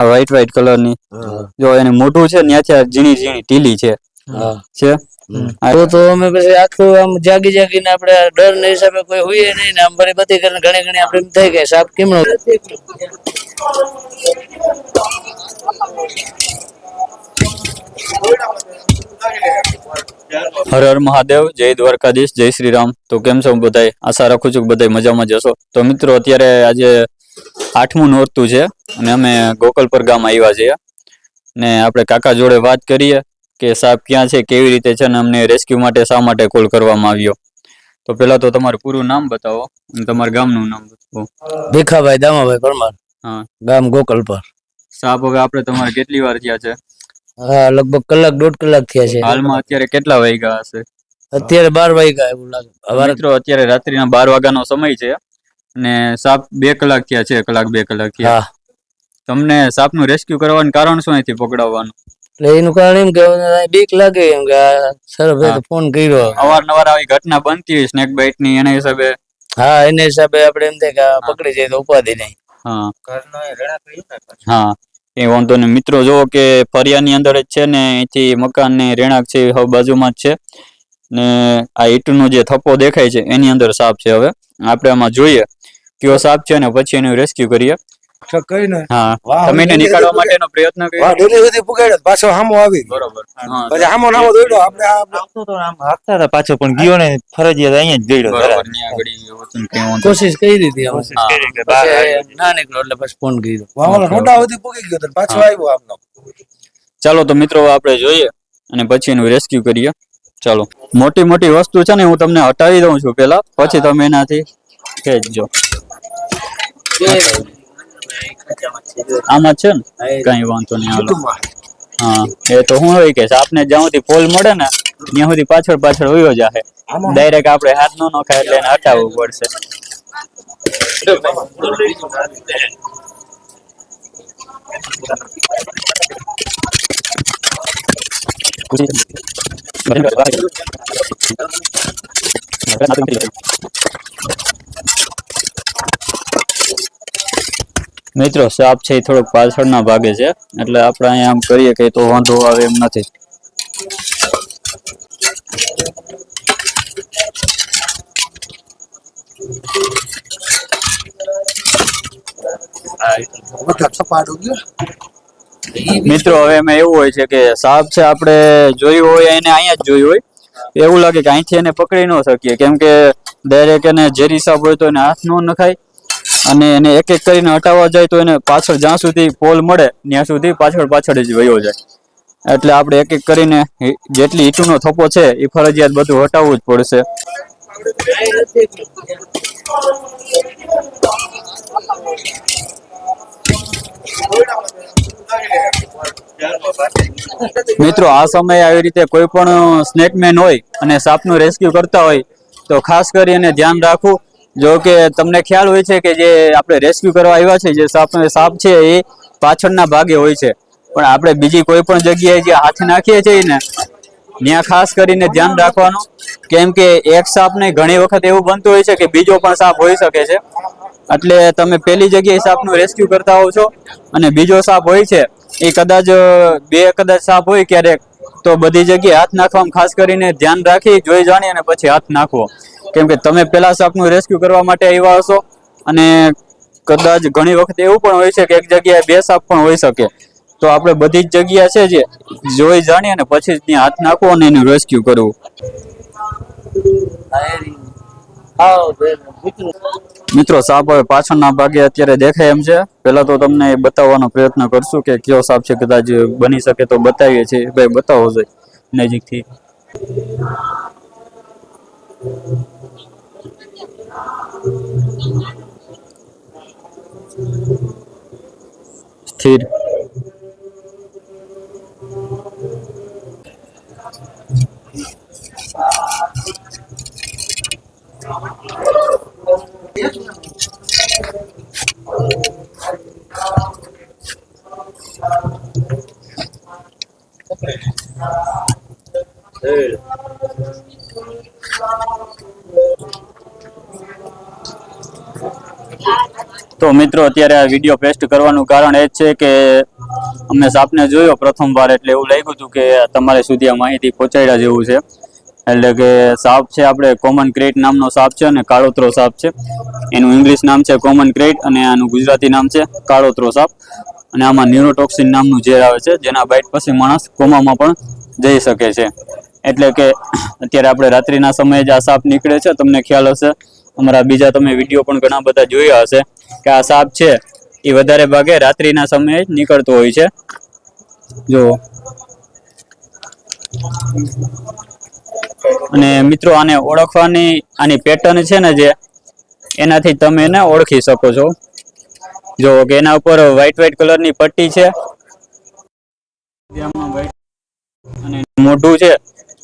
White white colour ની જો એની મોઢું છે ત્યાંથી ઝીણી ઝીણી ટીલી છે છે તો અમે પછી આખું આમ જાગી જાગીને આપણે ડર ના હિસાબે કોઈ હોઈએ નહીં ને આમ બધી બધી કરીને ઘણી ઘણી આપણે એમ થઈ ગઈ સાપ કેમનો હર હર મહાદેવ, જય દ્વારકાધીશ, જય શ્રી રામ। તો કેમ છો બધાય? આશા રાખું છું કે બધાય મજામાં જ હશો। તો મિત્રો અત્યારે આજે 8મું નોરતું છે અને અમે ગોકલપર ગામ આવ્યા છીએ ને આપણે કાકા જોડે વાત કરીએ કે સાપ ક્યાં છે, કેવી રીતે છે ને અમને રેસ્ક્યુ માટે શા માટે કોલ કરવામાં આવ્યો। તો પેલા તો તમારું પૂરું નામ બતાવો અને તમારા ગામનું નામ બતાવો। ભીખાભાઈ દામાભાઈ પરમાર, હા, ગામ ગોકલપર। સાપ હવે આપણે તમારે કેટલી વાર થયા છે? હા, લગભગ કલાક 1.5 કલાક થયા છે। હાલમાં અત્યારે કેટલા વાગ્યા હશે? અત્યારે 12 વાગ્યા એવું લાગે। મિત્રો અત્યારે રાત્રિના 12 વાગ્યાનો સમય છે અને સાપ 2 કલાક થયા છે, 1 કલાક 2 કલાક થયા। તમને સાપનું રેસ્ક્યુ કરવાનું કારણ શું અહીંથી પકડાવવાનું? એટલે એનું કારણ એમ કે બીક લાગે એમ કે સરભાઈ તો ફોન કર્યો। અવારનવાર આવી ઘટના બનતી હોય સ્નેક બાઇટ ની, એના હિસાબે હા, એના હિસાબે આપણે એમ થાય કે પકડી જાય તો ઉપાધિ નહીં। હા, એ વાંધો નહીં। મિત્રો જોવો કે ફરિયાની અંદર જ છે ને અહીંથી મકાન ને રહેણાંક છે હવે બાજુમાં જ છે ને આ ઈંટનો જે થપ્પો દેખાય છે એની અંદર સાપ છે। હવે આપણે આમાં જોઈએ કયો સાપ છે ને પછી એનું રેસ્ક્યુ કરીએ। હા, તમે એને નીકાળવા માટેનો પ્રયત્ન કર્યો? ડેલી સુધી પુગાડ્યો, પાછો સામો આવી ગયો। બરોબર, પછી સામો નામો દોડ્યો, આપણે આવતો તો આમ હાકતા હતા પાછો, પણ ગયો ને ફરજિયાત અહીંયા જ ગયો। બરોબર, ન્યા ઘડી હોતું ને કઈ વાંધો કોશિશ કરી હતી અમે, કોશિશ કરી કે બહાર આવ્યો। પછી ના નીકળ્યો એટલે પછી ફોન કર્યો। વાવલો રોડા સુધી પુગી ગયો તો પાછો આવ્યો આમનો। ચાલો તો મિત્રો આપણે જોઈએ અને પછી એનું રેસ્ક્યુ કરીએ। ચાલો, મોટી મોટી વસ્તુ છે ને હું તમને હટાવી દઉં છું પેલા, પછી તમે એનાથી ખેંચજો। આમાં છે ને કઈ વાંધો નહીં, હાલો। હા, એ તો હું હોય કે આપને જ્યાં સુધી પોલ મળે ને ત્યાં સુધી પાછળ પાછળ વયો જાહે। ડાયરેક્ટ આપણે હાથ નો નખાય એટલે એને હટાવવું પડશે। મિત્રો સાપ છે એ થોડોક પાછળના ભાગે છે એટલે આપણે અહીંયા આમ કરીએ કે તો વાંધો આવે એમ નથી। મિત્રો હવે એમાં એવું હોય છે કે સાપ છે આપણે જોયું હોય એને અહીંયા જ જોયું હોય, એવું લાગે કે અહીંથી એને પકડી ન શકીએ કેમ કે ડાયરેક્ટ એને ઝેરી સાપ હોય તો એને હાથ ન નખાય અને એને એક એક કરીને હટાવવા જાય તો એને પાછળ જ્યાં સુધી પોલ મળે ત્યાં સુધી પાછળ પાછળ જ વયો જાય। એટલે આપણે એક એક કરીને જેટલી ઈંટનો થપ્પો છે એ ફરજિયાત બધું હટાવવું જ પડશે। મિત્રો આ સમયે આવી રીતે કોઈ પણ સ્નેકમેન હોય અને સાપનું રેસ્ક્યુ કરતા હોય તો ખાસ કરીને ધ્યાન રાખવું। જો કે તમને ખ્યાલ હોય છે કે જે આપણે રેસ્ક્યુ કરવા આવ્યા છે જે સાપ છે એ પાછળના ભાગે હોય છે, પણ આપણે બીજી કોઈ પણ જગ્યાએ જે હાથ નાખીએ છીએ ને ત્યાં ખાસ કરીને ધ્યાન રાખવાનું, કેમ કે એક સાપ ને ઘણી વખત એવું બનતું હોય છે કે બીજો પણ સાપ હોઈ શકે છે। એટલે તમે પેલી જગ્યાએ સાપનું રેસ્ક્યુ કરતા હોવ છો અને બીજો સાપ હોય છે એ કદાચ કદાચ સાપ હોય ક્યારેક, તો બધી જગ્યાએ હાથ નાખવામાં ખાસ કરીને ધ્યાન રાખી જોઈ જાણી અને પછી હાથ નાખવો, કેમ કે તમે પેલા સાપનું રેસ્ક્યુ કરવા માટે આવ્યા હશો અને કદાચ ઘણી વખત એવું પણ હોય છે કે એક જગ્યાએ 2 સાપ પણ હોઈ શકે। તો આપણે બધી જ જગ્યા છે જે જોઈ જાણીએ અને પછી ત્યાં હાથ નાખવો અને એનું રેસ્ક્યુ કરવું। મિત્રો સાપ હવે પાછળના ભાગે અત્યારે દેખાય એમ છે, પેલા તો તમને બતાવવાનો પ્રયત્ન કરશું કે કયો સાપ છે, કદાચ બની શકે તો બતાવીએ છીએ। ભાઈ બતાવો જોઈએ નજીકથી। સ્થિર। તો મિત્રો અત્યારે આ વિડીયો પોસ્ટ કરવાનું કારણ એ જ છે કે અમે સાપને જોયો પ્રથમવાર એટલે એવું લાગ્યું હતું કે તમારે સુધી આ માહિતી પહોંચાડ્યા જેવું છે. એટલે કે સાપ છે આપણે કોમન ક્રેટ નામનો સાપ છે અને કાળોતરો સાપ છે. એનું ઇંગ્લિશ નામ છે કોમન ક્રેટ અને આનું ગુજરાતી નામ છે કાળોતરો સાપ. અને આમાં ન્યુરોટોક્સિન નામનું ઝેર આવે છે, જેના બાઇટ પછી માણસ કોમામાં પણ જઈ શકે છે. એટલે કે અત્યારે આપણે રાત્રિના સમયે જ આ સાપ નીકળે છે. તમને ખ્યાલ હશે, અમારા બીજા તમે વિડીયો પણ ઘણા બધા જોયા હશે કે આ સાપ છે એ વધારે ભાગે રાત્રિના સમયે જ નીકળતો હોય છે. જો અને મિત્રો આને ઓળખવાની આની પેટર્ન છે ને જે એનાથી તમે એને ઓળખી શકો છો. જો કે એના ઉપર વ્હાઈટ કલરની પટ્ટી છે અને મોઢું છે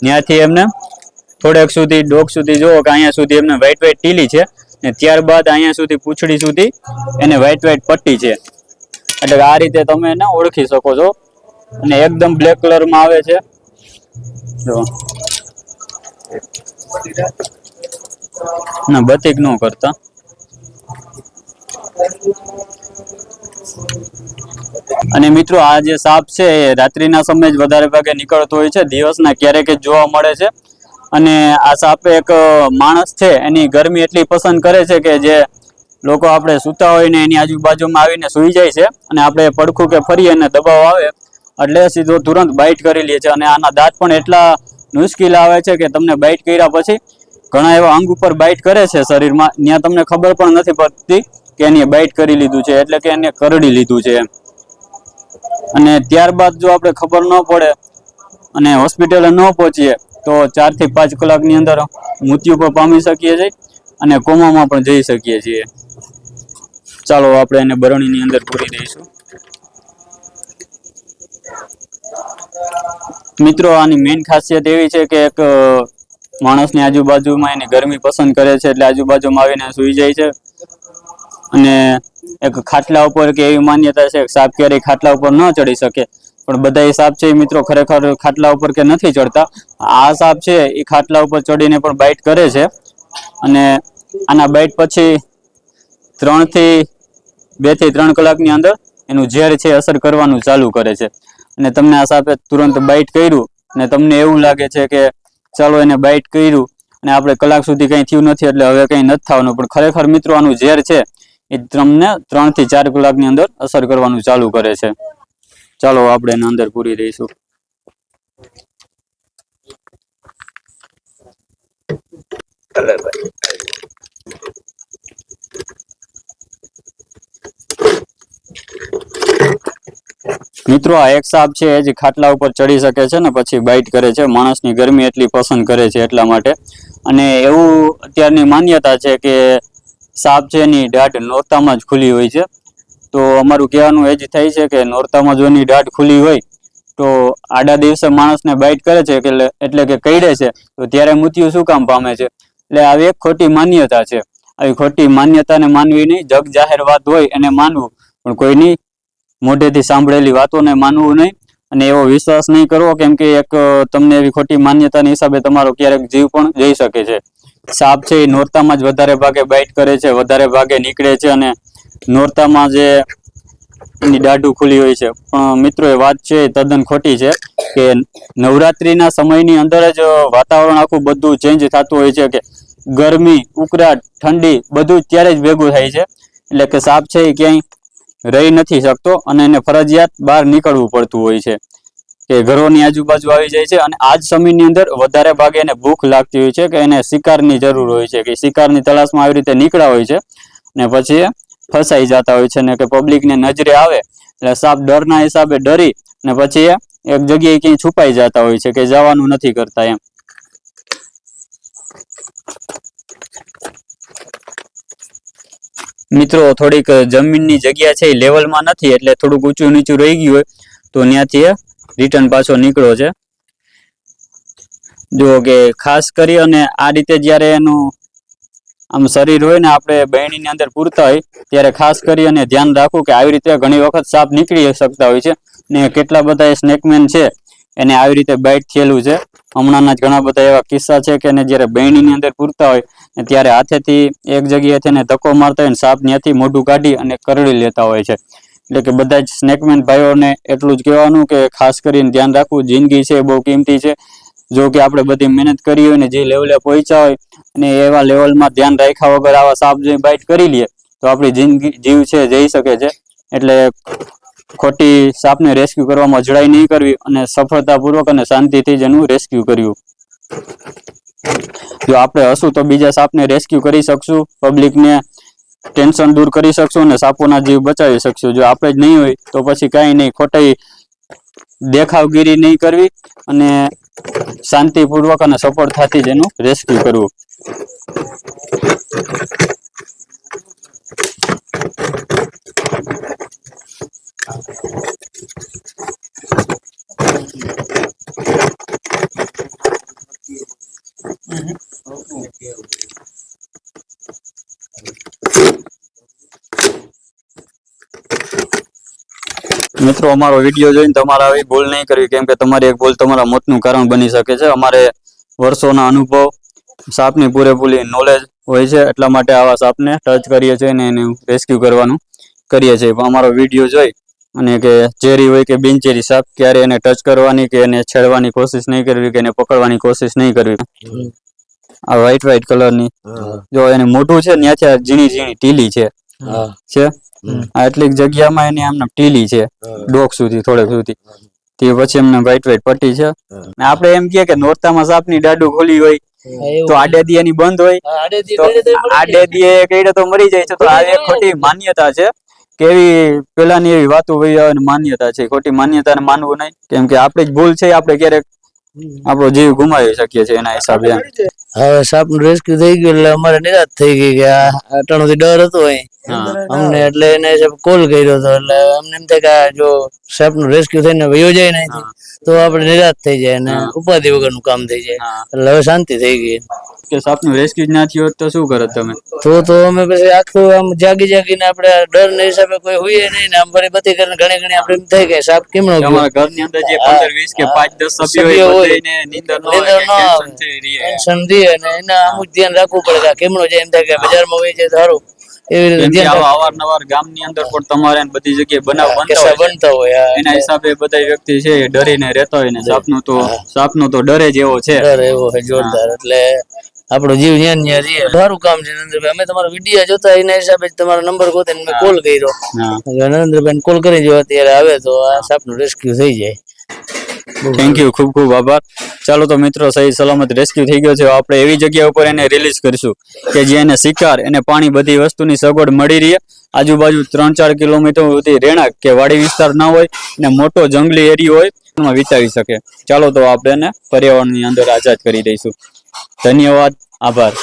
ત્યાંથી એમને થોડેક સુધી ડોક સુધી જોવો કે અહીંયા સુધી એમને વ્હાઈટ ટીલી છે ને ત્યારબાદ અહીંયા સુધી પૂંછડી સુધી એને વ્હાઈટ પટ્ટી છે. એટલે આ રીતે તમે એને ઓળખી શકો છો. અને એકદમ બ્લેક કલરમાં આવે છે. જો ના બતિક ન કરતા. અને મિત્રો આ જે સાપ છે એ રાત્રિના સમયે જ વધારે ભાગે નીકળતો હોય છે, દિવસના ક્યારેક જ જોવા મળે છે. અને આ સાપ એક માણસ છે એની ગરમી એટલી પસંદ કરે છે કે જે લોકો આપણે સૂતા હોય ને એની આજુબાજુમાં આવીને સૂઈ જાય છે અને આપણે પડખું કે ફરીએ અને દબાવ આવે એટલે સીધો તુરંત બાઇટ કરી લે છે. અને આના દાંત પણ એટલા મુશ્કેલ આવે છે કે તમને બાઇટ કર્યા પછી ઘણા એવા અંગ ઉપર બાઇટ કરે છે શરીરમાં, ત્યાં તમને ખબર પણ નથી પડતી કે એને બાઇટ કરી લીધું છે, એટલે કે એને કરડી લીધું છે એમ. અને ત્યારબાદ જો આપણે ખબર ન પડે અને હોસ્પિટલે ન પહોંચીએ તો 4 થી 5 કલાકની અંદર મૃત્યુ પણ પામી શકીએ છીએ અને કોમામાં પણ જઈ શકીએ છીએ. ચાલો આપણે એને બરણીની અંદર પૂરી દઈશું. મિત્રો આની મેઇન ખાસિયત એવી છે કે એક માણસની આજુબાજુમાં એની ગરમી પસંદ કરે છે એટલે આજુબાજુમાં આવીને સૂઈ જાય છે. અને એક ખાટલા ઉપર કે એવી માન્યતા છે કે સાપ ક્યારેય ખાટલા ઉપર ન ચડી શકે, પણ બધા સાપ છે મિત્રો ખરેખર ખાટલા ઉપર કે નથી ચડતા. આ સાપ છે એ ખાટલા ઉપર ચડીને પણ બાઇટ કરે છે. અને આના બાઇટ પછી 2 થી 3 કલાકની અંદર એનું ઝેર છે અસર કરવાનું ચાલુ કરે છે. અને તમને આ સાપે તુરંત બાઇટ કર્યું અને તમને એવું લાગે છે કે ચાલો એને બાઇટ કર્યું અને આપણે કલાક સુધી કંઈ થયું નથી એટલે હવે કંઈ નથી થવાનું, પણ ખરેખર મિત્રો આનું ઝેર છે એ તમને 3 થી 4 કલાકની અંદર અસર કરવાનું ચાલુ કરે છે. ચાલો આપણે એને અંદર પૂરી દઈશું. મિત્રો આ એક સાપ છે જે ખાટલા ઉપર ચડી શકે છે ને પછી બાઇટ કરે છે. માણસની ગરમી એટલી પસંદ કરે છે એટલા માટે. અને એવું અત્યારની માન્યતા છે કે સાપ છે એની દાઢ નોરતામાં જ ખુલ્લી હોય છે. તો અમારું કહેવાનું એ જ થાય છે કે નોરતામાં જો એની દાઢ ખુલ્લી હોય તો આડા દિવસે માણસને બાઇટ કરે છે એટલે કે કરડે છે તો ત્યારે મૃત્યુ શું કામ પામે છે. એટલે આવી એક ખોટી માન્યતા છે. આવી ખોટી માન્યતાને માનવી નહીં, જગ જાહેર વાત હોય એને માનવું, પણ કોઈની મોઢેથી સાંભળેલી વાતોને માનવું નહીં અને એવો વિશ્વાસ નહીં કરવો, કેમ કે એક તમને એવી ખોટી માન્યતાના હિસાબે તમારો ક્યારેક જીવ પણ જઈ શકે છે. સાપ છે એ નોરતામાં જ વધારે ભાગે બાઇટ કરે છે, વધારે ભાગે નીકળે છે અને નોરતામાં જે એની દાઢું ખુલ્લી હોય છે. પણ મિત્રો એ વાત છે એ તદ્દન ખોટી છે કે નવરાત્રિના સમયની અંદર જ વાતાવરણ આખું બધું ચેન્જ થતું હોય છે કે ગરમી, ઉકળાટ, ઠંડી બધું ત્યારે જ ભેગું થાય છે. એટલે કે સાપ છે એ ક્યાંય રહી નથી શકતો અને એને ફરજિયાત બહાર નીકળવું પડતું હોય છે કે ઘરોની આજુબાજુ આવી જાય છે. અને આ જ સમયની અંદર વધારે ભાગે એને ભૂખ લાગતી હોય છે કે એને શિકારની જરૂર હોય છે કે શિકારની તલાશમાં આવી રીતે નીકળ્યા હોય છે ને પછી ફસાઈ જતા હોય છે ને કે પબ્લિકને નજરે આવે એટલે સાપ ડરના હિસાબે ડરી ને પછી એક જગ્યાએ ક્યાંય છુપાઈ જતા હોય છે કે જવાનું નથી કરતા એમ. મિત્રો થોડીક જમીનની જગ્યા છે એ લેવલમાં નથી એટલે થોડુંક ઊંચું નીચું રહી ગયું હોય તો ત્યાંથી રિટર્ન પાછો નીકળો છે. જો કે ખાસ કરી અને આ રીતે જ્યારે એનું આમ શરીર હોય ને આપણે બહેણીની અંદર પૂરતા હોય ત્યારે ખાસ કરી અને ધ્યાન રાખવું કે આવી રીતે ઘણી વખત સાપ નીકળી શકતા હોય છે ને કેટલા બધા સ્નેકમેન છે એને આવી રીતે બાઇટ થયેલું છે. હમણાંના જ ઘણા બધા એવા કિસ્સા છે કે એને જ્યારે બહેણીની અંદર પૂરતા હોય ને ત્યારે હાથેથી એક જગ્યાએથી એને ધક્કો મારતા હોય ને સાપ ત્યાંથી મોઢું કાઢી અને કરડી લેતા હોય છે. એટલે કે બધા જ સ્નેકમેન ભાઈઓને એટલું જ કહેવાનું કે ખાસ કરીને ધ્યાન રાખવું, જિંદગી છે બહુ કિંમતી છે. જો કે આપણે બધી મહેનત કરી હોય ને જે લેવલે પહોંચ્યા હોય અને એવા લેવલમાં ધ્યાન રાખ્યા વગર આવા સાપ જે બાઇટ કરી લઈએ તો આપણી જિંદગી જીવ છે જઈ શકે છે. એટલે ખોટી સાપને રેસ્ક્યુ કરવામાં જડાઈ નહીં કરવી અને સફળતાપૂર્વક અને શાંતિથી જ એનું રેસ્ક્યુ કર્યું. જો આપણે હશું તો બીજા સાપને રેસ્ક્યુ કરી શકશું, પબ્લિકને ટેન્શન દૂર કરી શકશું અને સાપોના જીવ બચાવી શકશું. જો આપણે જ નહીં હોય તો પછી કાંઈ નહીં, ખોટી દેખાવગીરી નહીં કરવી અને શાંતિપૂર્વક અને સફળતાથી જ એનું રેસ્ક્યુ કરવું. મિત્રો, અમારો વિડીયો જોઈને તમારે આવી ભૂલ નહીં કરવી, કેમ કે તમારી એક ભૂલ તમારા મોતનું કારણ બની શકે છે. અમારે વર્ષોના અનુભવ, સાપની પૂરેપૂરી નોલેજ હોય છે, એટલા માટે આવા સાપને ટચ કરીએ છીએ અને એનું રેસ્ક્યુ કરવાનું કરીએ છીએ. પણ અમારો વિડીયો જોઈ અને કે ઝેરી હોય કે બિનઝેરી સાપ ક્યારે એને ટચ કરવાની કે એને છેડવાની કોશિશ નહીં કરવી કે એને પકડવાની કોશિશ નહીં કરવી. આ વ્હાઈટ કલરની જો એને મોઢું છે ત્યાંથી આ ઝીણી ઝીણી ટીલી છે આ એટલીક જગ્યામાં એની આમને ટીલી છે ડોક સુધી થોડેક સુધી, તે પછી એમને વ્હાઈટ પટ્ટી છે. આપણે એમ કહીએ કે નોરતામાં સાપની દાડુ ખોલી હોય તો આડેદી એની બંધ હોય, તો આડેદી કઈડે તો મરી જાય છે. તો આ એક ખોટી માન્યતા છે કે એવી પેલાની એવી વાતો વહી આવે માન્યતા છે. ખોટી માન્યતાને માનવું નહીં, કેમ કે આપણી જ ભૂલ છે, આપણે ક્યારેક આપણો જીવ ગુમાવી શકીએ છીએ એના હિસાબે. હવે સાપ નું રેસ્ક્યુ થઈ ગયું એટલે અમારે નિરાશ થઈ ગઈ કે આ અટાણુંથી ડર હતો અમને, એટલે એને કોલ કર્યો હતો. એટલે અમને એમ થાય કે આ જો સાપ નું રેસ્ક્યુ થઈને વયો જાય નહીં તો આપણે નિરાશ થઈ જાય અને ઉપાધિ વગરનું કામ થઈ જાય. એટલે હવે શાંતિ થઈ ગઈ કે સાપનું રેસ્ક્યુ ના થયું હોત તો શું કરત તમે? તો અમે પછી આખું આમ જાગીને આપણે ડર ના હિસાબે કોઈ હોઈએ નહીં ને આમ ફરી બધી કરીને ઘણી આપણે એમ થાય કે સાપ કેમનો ગયો. તમારા ઘરની અંદર જે 15 20 કે 5 10 સભ્યો હોય બધાને નીંદર ન આવે, ટેન્શન રહે અને એના અમુક ધ્યાન રાખવું પડે કે કેમનો જાય. એમ થાય કે બજારમાં વહી જાય સારું, એવી રીતે ધ્યાન અવારનવાર ગામની અંદર પણ તમારે બધી જગ્યાએ બનાવ બનતા હોય એના હિસાબે બધા વ્યક્તિ છે ડરીને રહેતા હોય ને સાપનો તો ડરે જ એવો છે, ડર એવો છે જોરદાર. એટલે આપણો જીવ ન્યા ન્યા રહીએ. સારું કામ છે નરેન્દ્રભાઈ, અમે તમારો વિડીયો જોતા એના હિસાબે તમારો નંબર ગોતીને મેં કોલ કર્યો. નરેન્દ્રભાઈ કોલ કરી જો અત્યારે આવે તો આ સાપનું રેસ્ક્યુ થઈ જાય. થેન્ક યુ, ખૂબ ખૂબ આભાર. ચાલો તો મિત્રો, સહી સલામત રેસ્ક્યુ થઈ ગયો છે. આપણે એવી જગ્યા ઉપર એને રિલીઝ કરીશું કે જ્યાં એને શિકાર એને પાણી બધી વસ્તુની સગવડ મળી રહે. આજુબાજુ 3-4 કિલોમીટર સુધી રહેણાંક કે વાડી વિસ્તાર ના હોય અને મોટો જંગલી એરિયો હોય એમાં વિતાવી શકે. ચાલો તો આપણે એને પર્યાવરણની અંદર આઝાદ કરી દઈશું. ધન્યવાદ, આભાર.